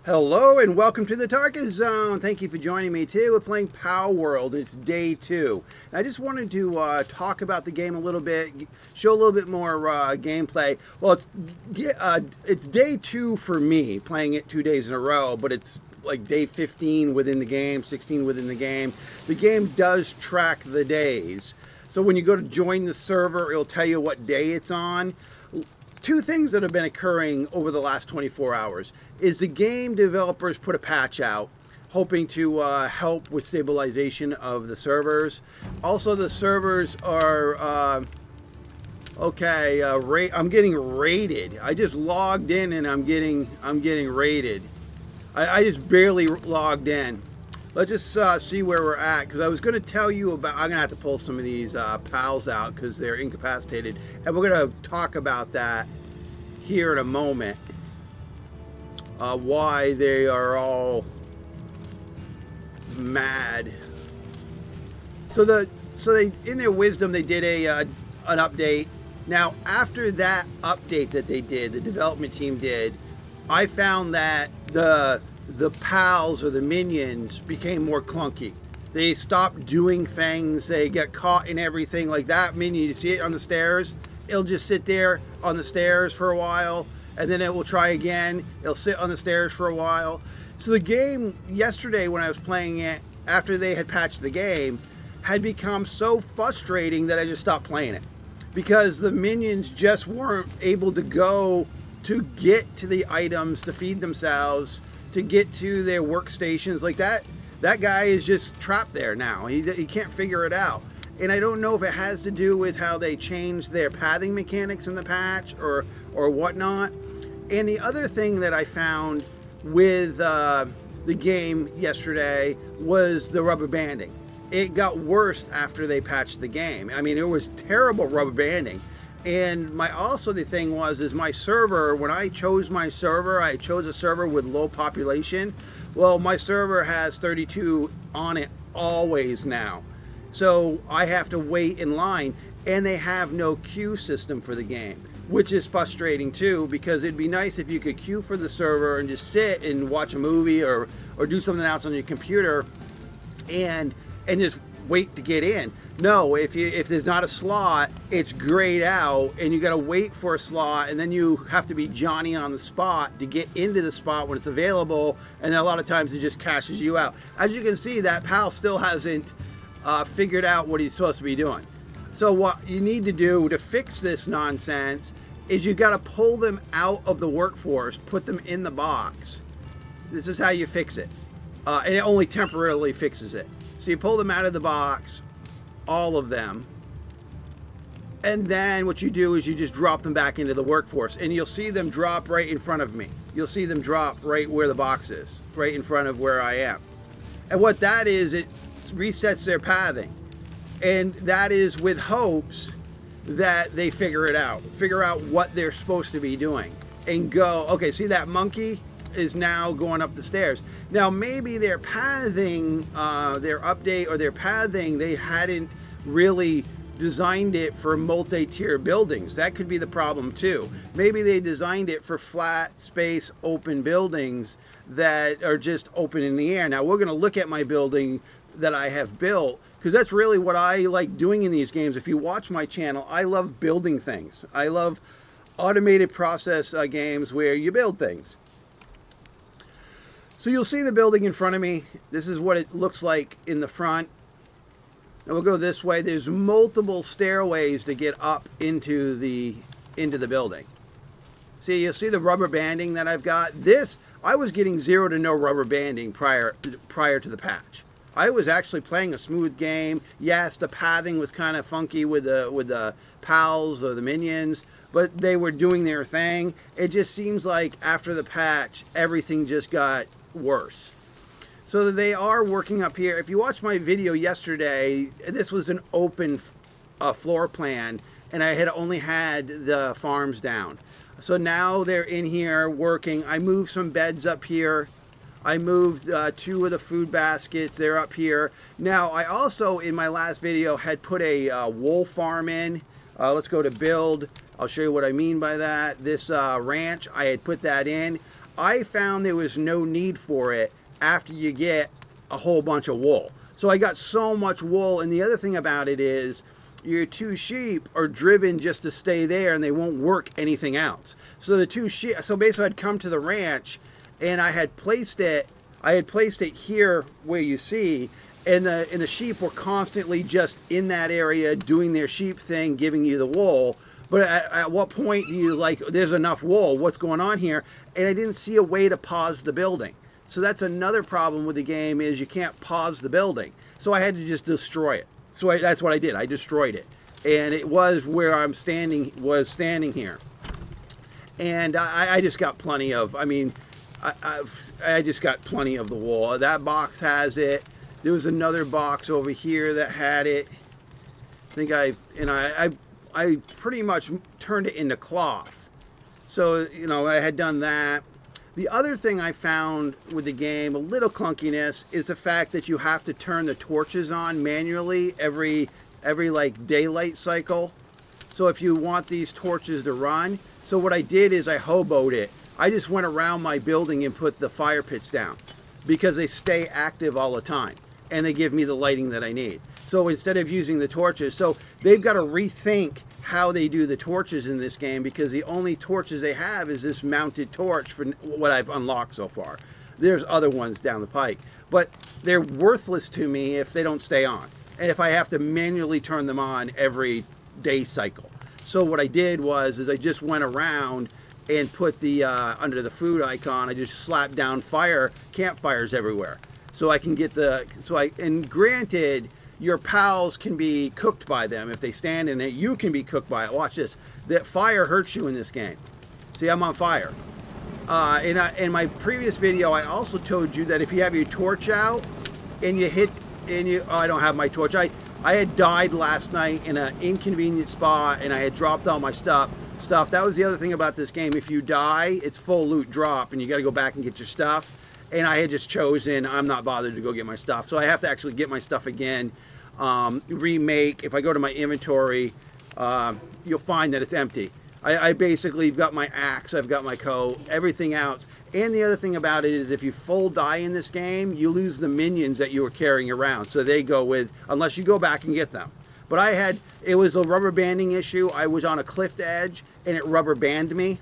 Hello and welcome to the Target Zone. Thank you for joining me today. We're playing Palworld. It's day 2. And I just wanted to talk about the game a little bit, show a little bit more gameplay. Well, it's day 2 for me, playing it 2 days in a row, but it's like day 15 within the game, 16 within the game. The game does track the days. So when you go to join the server, it'll tell you what day it's on. Two things that have been occurring over the last 24 hours is the game developers put a patch out hoping to help with stabilization of the servers. Also, the servers are I'm getting raided. I just logged in and I'm getting raided. I just barely logged in. Let's just see where we're at, because I was going to tell you about, I'm going to have to pull some of these pals out because they're incapacitated, and we're going to talk about that here in a moment, why they are all mad. So they, in their wisdom, they did an update. Now, after that update that they did, the development team did, I found that the pals or the minions became more clunky. They stopped doing things. They get caught in everything. Like that minion, you see it on the stairs, it'll just sit there on the stairs for a while, and then it will try again. It'll sit on the stairs for a while. So the game yesterday, when I was playing it, after they had patched the game, had become so frustrating that I just stopped playing it, because the minions just weren't able to go to get to the items to feed themselves, to get to their workstations. Like that guy is just trapped there now. He can't figure it out. And I don't know if it has to do with how they changed their pathing mechanics in the patch or whatnot. And the other thing that I found with the game yesterday was the rubber banding. It got worse after they patched the game. I mean, it was terrible rubber banding. And the thing was my server, when I chose my server, I chose a server with low population. Well, my server has 32 on it always now. So I have to wait in line, and they have no queue system for the game, which is frustrating too, because it'd be nice if you could queue for the server and just sit and watch a movie or do something else on your computer and just wait to get in. No, if there's not a slot, it's grayed out, and you got to wait for a slot, and then you have to be Johnny on the spot to get into the spot when it's available, and then a lot of times it just cashes you out. As you can see, that pal still hasn't figured out what he's supposed to be doing. So what you need to do to fix this nonsense is you got to pull them out of the workforce, put them in the box. This is how you fix it, and it only temporarily fixes it. So you pull them out of the box, all of them, and then what you do is you just drop them back into the workforce, and you'll see them drop right in front of me. You'll see them drop right where the box is, right in front of where I am. And what that is, it resets their pathing, and that is with hopes that they figure out what they're supposed to be doing, and go, okay, see that monkey is now going up the stairs. Now maybe their pathing, their update or their pathing, they hadn't really designed it for multi-tier buildings. That could be the problem too. Maybe they designed it for flat space open buildings that are just open in the air. Now we're going to look at my building that I have built, because that's really what I like doing in these games. If you watch my channel, I love building things. I love automated process games where you build things. So you'll see the building in front of me. This is what it looks like in the front. And we'll go this way. There's multiple stairways to get up into the building. See, you'll see the rubber banding that I've got. This, I was getting 0 to no rubber banding prior to the patch. I was actually playing a smooth game. Yes, the pathing was kind of funky with the pals or the minions, but they were doing their thing. It just seems like after the patch, everything just got worse. So they are working up here. If you watched my video yesterday, this was an open floor plan, and I had only had the farms down. So now they're in here working. I moved some beds up here. I moved 2 of the food baskets. They're up here. Now, I also, in my last video, had put a wool farm in. Let's go to build. I'll show you what I mean by that. This ranch, I had put that in. I found there was no need for it after you get a whole bunch of wool. So I got so much wool, and the other thing about it is your 2 sheep are driven just to stay there, and they won't work anything else. So the 2 sheep, so basically I'd come to the ranch, and I had placed it here where you see, and the sheep were constantly just in that area doing their sheep thing, giving you the wool. But at what point do you like, there's enough wool, what's going on here? And I didn't see a way to pause the building. So that's another problem with the game, is you can't pause the building. So I had to just destroy it. So that's what I did. I destroyed it. And it was where I'm standing here. And I just got plenty of, I just got plenty of the wool. That box has it. There was another box over here that had it. I think I pretty much turned it into cloth. So, I had done that. The other thing I found with the game, a little clunkiness, is the fact that you have to turn the torches on manually every like daylight cycle. So if you want these torches to run, so what I did is I hoboed it. I just went around my building and put the fire pits down because they stay active all the time and they give me the lighting that I need. So instead of using the torches, so they've got to rethink how they do the torches in this game, because the only torches they have is this mounted torch for what I've unlocked so far. There's other ones down the pike, but they're worthless to me if they don't stay on, and if I have to manually turn them on every day cycle. So what I did was I just went around and put the under the food icon, I just slapped down campfires everywhere, so I can get and granted, your pals can be cooked by them. If they stand in it, you can be cooked by it. Watch this. That fire hurts you in this game. See, I'm on fire. In my previous video, I also told you that if you have your torch out and I don't have my torch. I had died last night in an inconvenient spot, and I had dropped all my stuff. That was the other thing about this game. If you die, it's full loot drop, and you got to go back and get your stuff. And I had just chosen, I'm not bothered to go get my stuff. So I have to actually get my stuff again, remake. If I go to my inventory, you'll find that it's empty. I basically got my axe, I've got my coat, everything else. And the other thing about it is if you full die in this game, you lose the minions that you were carrying around. So they go with, unless you go back and get them. But it was a rubber banding issue. I was on a cliff edge and it rubber banded me.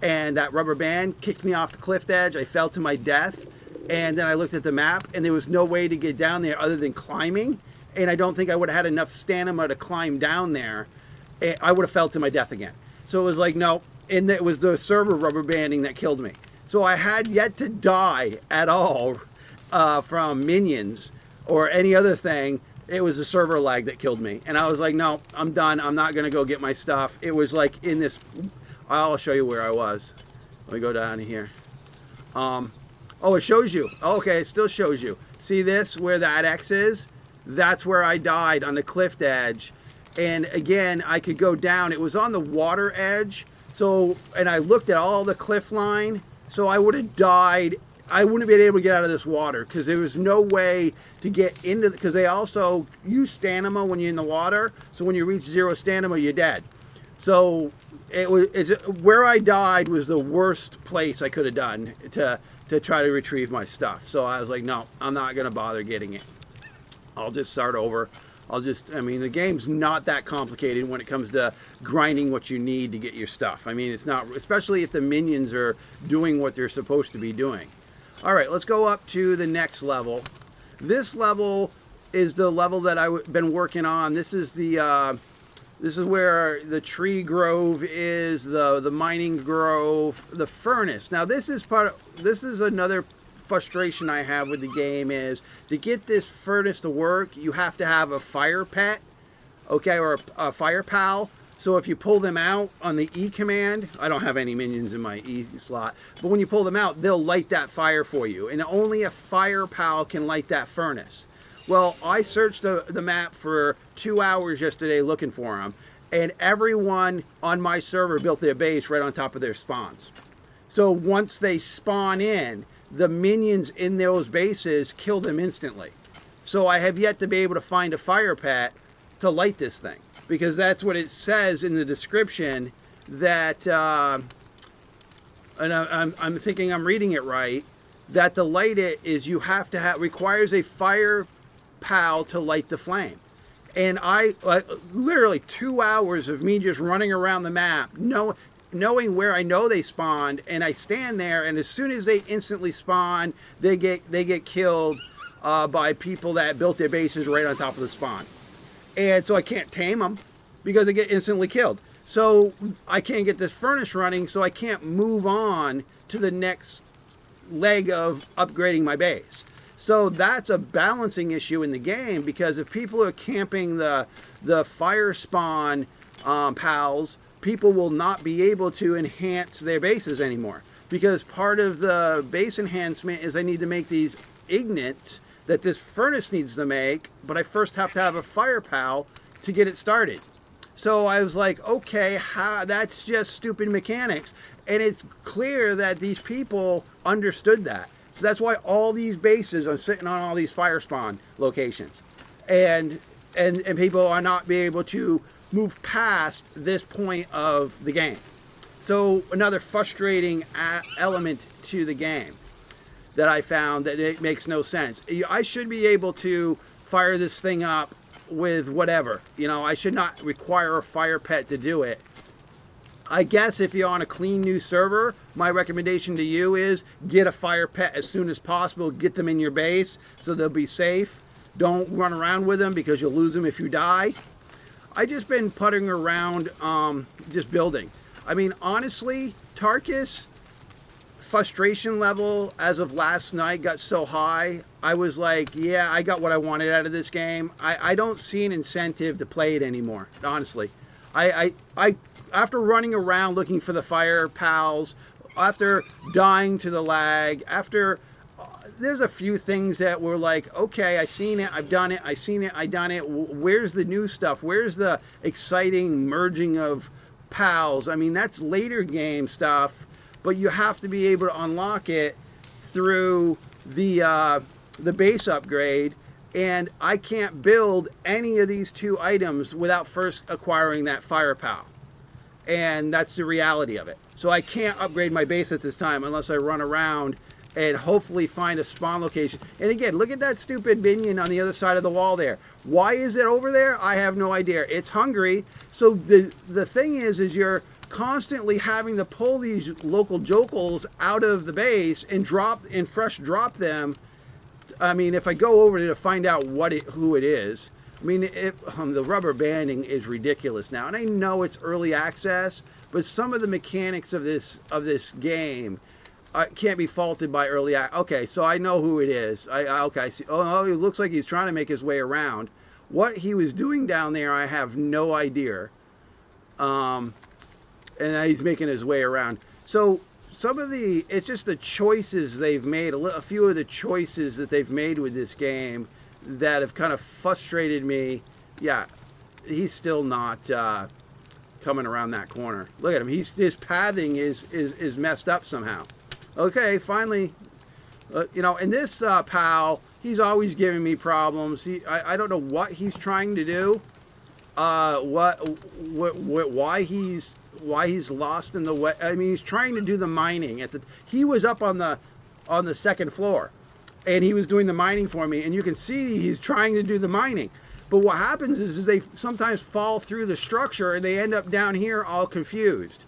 And that rubber band kicked me off the cliff edge. I fell to my death. And then I looked at the map, and there was no way to get down there other than climbing. And I don't think I would have had enough stamina to climb down there. I would have fell to my death again. So it was like, no. And it was the server rubber banding that killed me. So I had yet to die at all from minions or any other thing. It was the server lag that killed me. And I was like, no, I'm done. I'm not going to go get my stuff. It was like in this... I'll show you where I was. Let me go down here. Oh, it shows you. Okay, it still shows you. See this, where that X is? That's where I died, on the cliff edge. And again, I could go down. It was on the water edge. So, and I looked at all the cliff line. So I would have died. I wouldn't have been able to get out of this water because there was no way to get into it. Because they also use stamina when you're in the water. So when you reach 0 stamina, you're dead. So where I died was the worst place I could have done to try to retrieve my stuff. So I was like, no, I'm not going to bother getting it. I'll just start over. The game's not that complicated when it comes to grinding what you need to get your stuff. It's not, especially if the minions are doing what they're supposed to be doing. All right, let's go up to the next level. This level is the level that I've been working on. This is where the tree grove is, the mining grove, the furnace. Now this is another frustration I have with the game, is to get this furnace to work, you have to have a fire pet, okay, or a fire pal. So if you pull them out on the E command, I don't have any minions in my E slot, but when you pull them out, they'll light that fire for you. And only a fire pal can light that furnace. Well, I searched the map for 2 hours yesterday looking for them, and everyone on my server built their base right on top of their spawns. So once they spawn in, the minions in those bases kill them instantly. So I have yet to be able to find a fire pet to light this thing, because that's what it says in the description, that and I'm thinking I'm reading it right, that to light it is you have to have, requires a fire pal to light the flame. And I literally 2 hours of me just running around the map, knowing where I know they spawned, and I stand there, and as soon as they instantly spawn, they get killed by people that built their bases right on top of the spawn. And so I can't tame them because they get instantly killed. So I can't get this furnace running, so I can't move on to the next leg of upgrading my base. So that's a balancing issue in the game, because if people are camping the fire spawn pals, people will not be able to enhance their bases anymore. Because part of the base enhancement is I need to make these ignits that this furnace needs to make, but I first have to have a fire pal to get it started. So I was like, okay, that's just stupid mechanics. And it's clear that these people understood that. So that's why all these bases are sitting on all these fire spawn locations. And people are not being able to move past this point of the game. So another frustrating element to the game that I found, that it makes no sense. I should be able to fire this thing up with whatever. I should not require a fire pet to do it. I guess if you're on a clean new server, my recommendation to you is get a fire pet as soon as possible. Get them in your base so they'll be safe. Don't run around with them because you'll lose them if you die. I just been puttering around, just building. I mean, honestly, Tarkus frustration level as of last night got so high. I was like, yeah, I got what I wanted out of this game. I don't see an incentive to play it anymore, honestly. I after running around looking for the fire pals, after dying to the lag, after there's a few things that were like, okay, I seen it, I've done it, I seen it, I done it. Where's the new stuff? Where's the exciting merging of pals? I mean, that's later game stuff, but you have to be able to unlock it through the base upgrade. And I can't build any of these two items without first acquiring that fire pal. And that's the reality of it. So I can't upgrade my base at this time unless I run around and hopefully find a spawn location. And again, look at that stupid minion on the other side of the wall there. Why is it over there? I have no idea. It's hungry. So the thing is you're constantly having to pull these local jokels out of the base and fresh drop them. I mean, if I go over to find out who it is, I mean, the rubber banding is ridiculous now, and I know it's early access, but some of the mechanics of this game can't be faulted by early access. Okay, so I know who it is. Okay, I see. Oh, it looks like he's trying to make his way around. What he was doing down there, I have no idea. And he's making his way around. So it's just the choices they've made. A few of the choices that they've made with this game that have kind of frustrated me. Yeah, he's still not coming around that corner. Look at him. His pathing is messed up somehow. Okay, finally, and this pal, he's always giving me problems. I don't know what he's trying to do. Why he's lost in the way. I mean, he's trying to do the mining he was up on the second floor. And he was doing the mining for me, and you can see he's trying to do the mining. But what happens is they sometimes fall through the structure, and they end up down here all confused.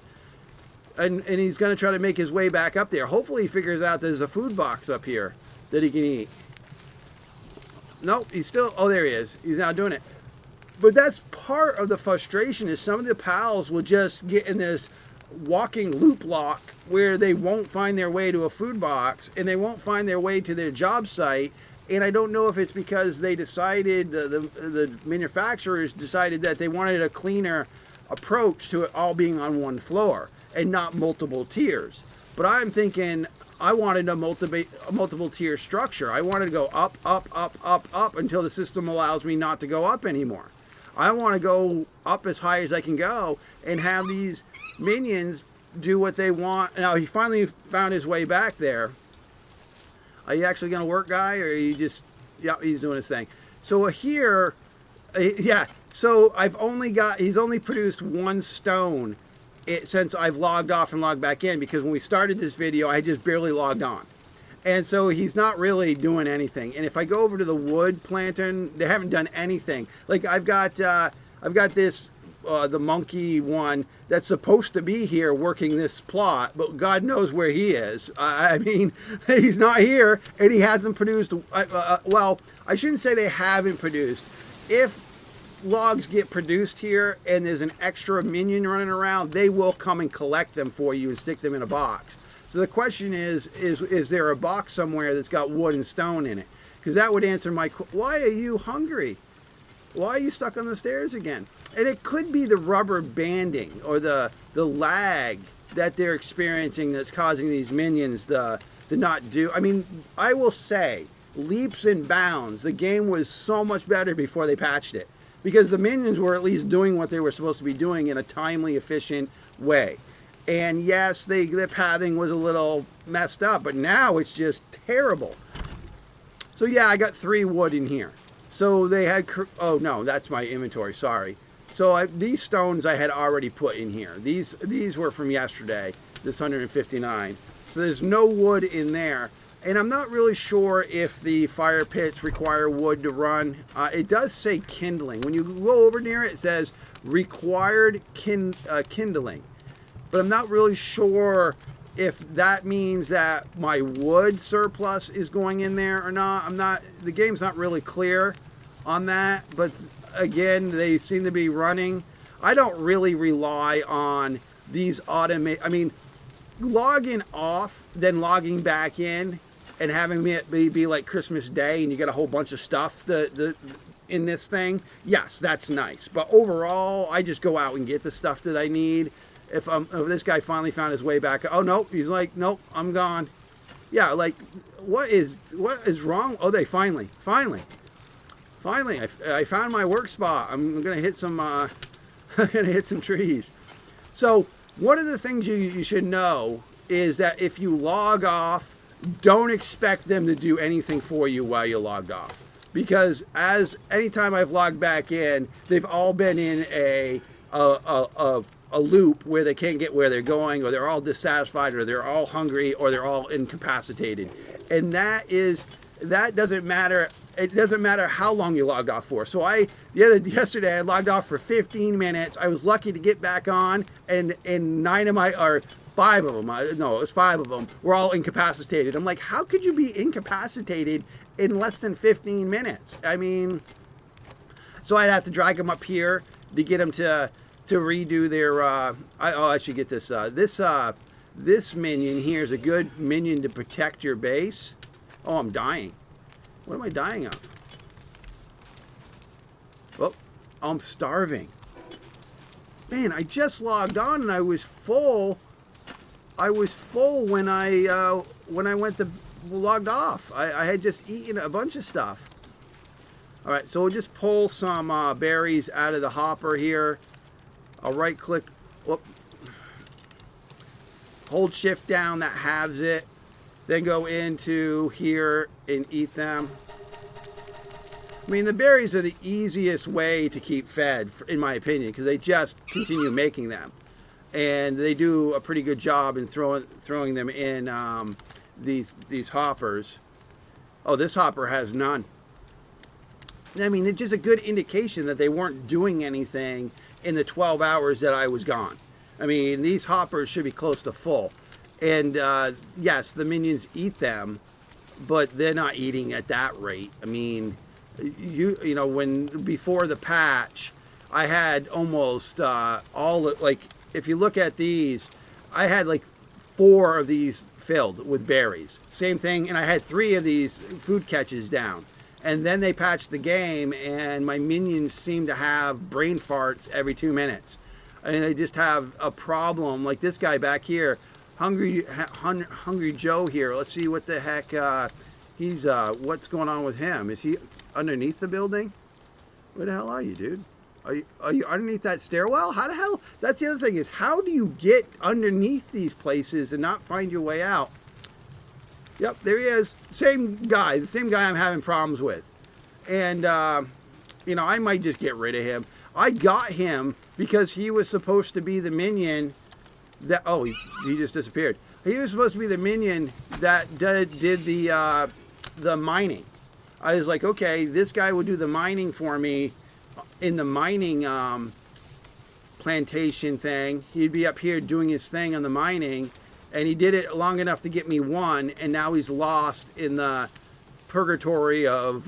And he's going to try to make his way back up there. Hopefully he figures out there's a food box up here that he can eat. Nope, oh, there he is. He's now doing it. But that's part of the frustration, is some of the pals will just get in this walking loop lock where they won't find their way to a food box, and they won't find their way to their job site. And I don't know if it's because they decided, the manufacturers decided that they wanted a cleaner approach to it all being on one floor and not multiple tiers. But I'm thinking I wanted a multiple tier structure. I wanted to go up, up, up, up, up until the system allows me not to go up anymore. I want to go up as high as I can go and have these minions do what they want. Now, he finally found his way back there. Are you actually going to work, guy, or are you just... Yeah, he's doing his thing. So here, yeah, so he's only produced one stone since I've logged off and logged back in, because when we started this video, I just barely logged on. And so he's not really doing anything. And if I go over to the wood planter, they haven't done anything. Like I've got this, the monkey one that's supposed to be here working this plot, but God knows where he is. I mean, he's not here, and he hasn't produced, well, I shouldn't say they haven't produced. If logs get produced here and there's an extra minion running around, they will come and collect them for you and stick them in a box. So the question is there a box somewhere that's got wood and stone in it? Because that would answer my, why are you hungry? Why are you stuck on the stairs again? And it could be the rubber banding or the lag that they're experiencing that's causing these minions to not do. I mean, I will say, leaps and bounds, the game was so much better before they patched it. Because the minions were at least doing what they were supposed to be doing in a timely, efficient way. And yes, their pathing was a little messed up, but now it's just terrible. So yeah, I got 3 wood in here. So they had, oh no, that's my inventory, sorry. So these stones I had already put in here. These were from yesterday, this 159. So there's no wood in there. And I'm not really sure if the fire pits require wood to run. It does say kindling. When you go over near it, it says required kindling. But I'm not really sure if that means that my wood surplus is going in there or not. The game's not really clear on that. But again, they seem to be running. I don't really rely on these I mean, logging off, then logging back in, and having it be like Christmas Day and you get a whole bunch of stuff in this thing, yes, that's nice. But overall, I just go out and get the stuff that I need. If this guy finally found his way back, oh no, he's like, nope, I'm gone. Yeah, like, what is wrong? Oh, they finally, I found my work spot. I'm gonna hit some, I'm gonna hit some trees. So one of the things you should know is that if you log off, don't expect them to do anything for you while you're logged off. Because anytime I've logged back in, they've all been in a loop where they can't get where they're going, or they're all dissatisfied, or they're all hungry, or they're all incapacitated. And that doesn't matter. It doesn't matter how long you logged off for. So yesterday I logged off for 15 minutes. I was lucky to get back on, and 5 of them, no, it was 5 of them, were all incapacitated. I'm like, how could you be incapacitated in less than 15 minutes? I mean, so I'd have to drag them up here to get them to redo their, I should get this, this minion here is a good minion to protect your base. Oh, I'm dying. What am I dying of? Oh, I'm starving. Man, I just logged on and I was full. I was full when I went to logged off. I had just eaten a bunch of stuff. All right, so we'll just pull some berries out of the hopper here. I'll right click, whoop, hold shift down, that halves it. Then go into here and eat them. I mean, the berries are the easiest way to keep fed, in my opinion, because they just continue making them. And they do a pretty good job in throwing them in these hoppers. Oh, this hopper has none. I mean, it's just a good indication that they weren't doing anything in the 12 hours that I was gone. I mean, these hoppers should be close to full. And yes, the minions eat them, but they're not eating at that rate. I mean, you know, before the patch, I had almost like, if you look at these, I had like 4 of these filled with berries. Same thing, and I had 3 of these food catches down. And then they patched the game, and my minions seem to have brain farts every 2 minutes. I mean, they just have a problem. Like this guy back here, Hungry Joe here. Let's see what the heck he's. What's going on with him? Is he underneath the building? Where the hell are you, dude? Are you underneath that stairwell? How the hell? That's the other thing, is how do you get underneath these places and not find your way out? Yep, there he is. Same guy. The same guy I'm having problems with. And, you know, I might just get rid of him. I got him because he was supposed to be the minion That he just disappeared. He was supposed to be the minion that did the mining. I was like, okay, this guy will do the mining for me in the mining plantation thing. He'd be up here doing his thing on the mining, and he did it long enough to get me one, and now he's lost in the purgatory of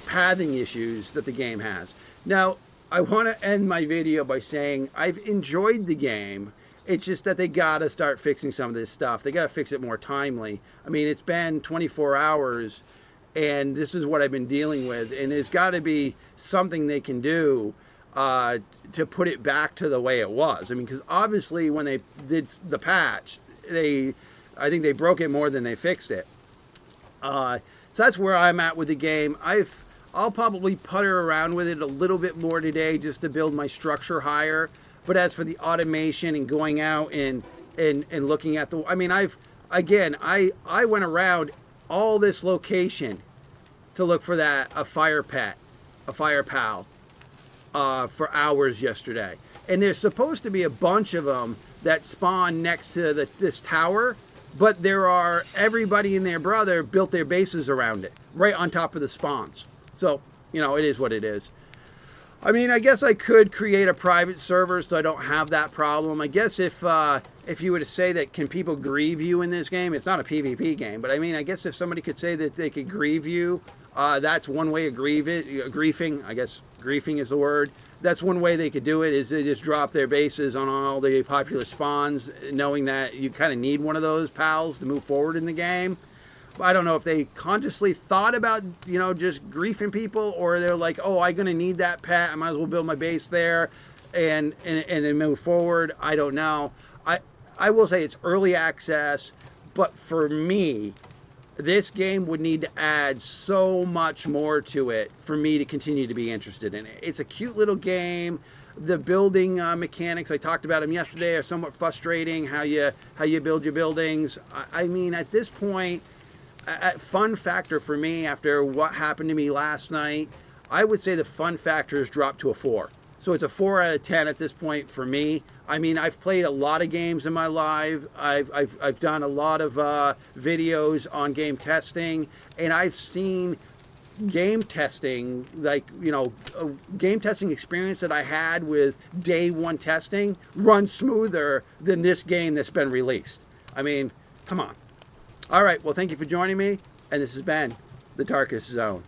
pathing issues that the game has. Now, I want to end my video by saying I've enjoyed the game. It's just that they got to start fixing some of this stuff. They got to fix it more timely. I mean, it's been 24 hours, and this is what I've been dealing with. And there's got to be something they can do to put it back to the way it was. I mean, because obviously when they did the patch, I think they broke it more than they fixed it. So that's where I'm at with the game. I'll probably putter around with it a little bit more today just to build my structure higher. But as for the automation and going out and looking at I mean, I went around all this location to look for a fire pal, for hours yesterday. And there's supposed to be a bunch of them that spawn next to this tower, but everybody and their brother built their bases around it, right on top of the spawns. So, it is what it is. I mean, I guess I could create a private server so I don't have that problem. I guess if you were to say that, can people grieve you in this game? It's not a PvP game, but I mean, I guess if somebody could say that they could grieve you, that's one way of griefing. I guess griefing is the word. That's one way they could do it, is they just drop their bases on all the popular spawns, knowing that you kind of need one of those pals to move forward in the game. I don't know if they consciously thought about, just griefing people, or they're like, oh, I'm going to need that pet. I might as well build my base there and then move forward. I don't know. I will say it's early access, but for me, this game would need to add so much more to it for me to continue to be interested in it. It's a cute little game. The building mechanics, I talked about them yesterday, are somewhat frustrating. How you build your buildings. I mean, at this point, fun factor for me after what happened to me last night, I would say the fun factor has dropped to a 4. So it's a 4 out of 10 at this point for me. I mean, I've played a lot of games in my life. I've done a lot of videos on game testing, and I've seen game testing, game testing experience that I had with day one testing run smoother than this game that's been released. I mean, come on. All right, well, thank you for joining me, and this has been The Darkest Zone.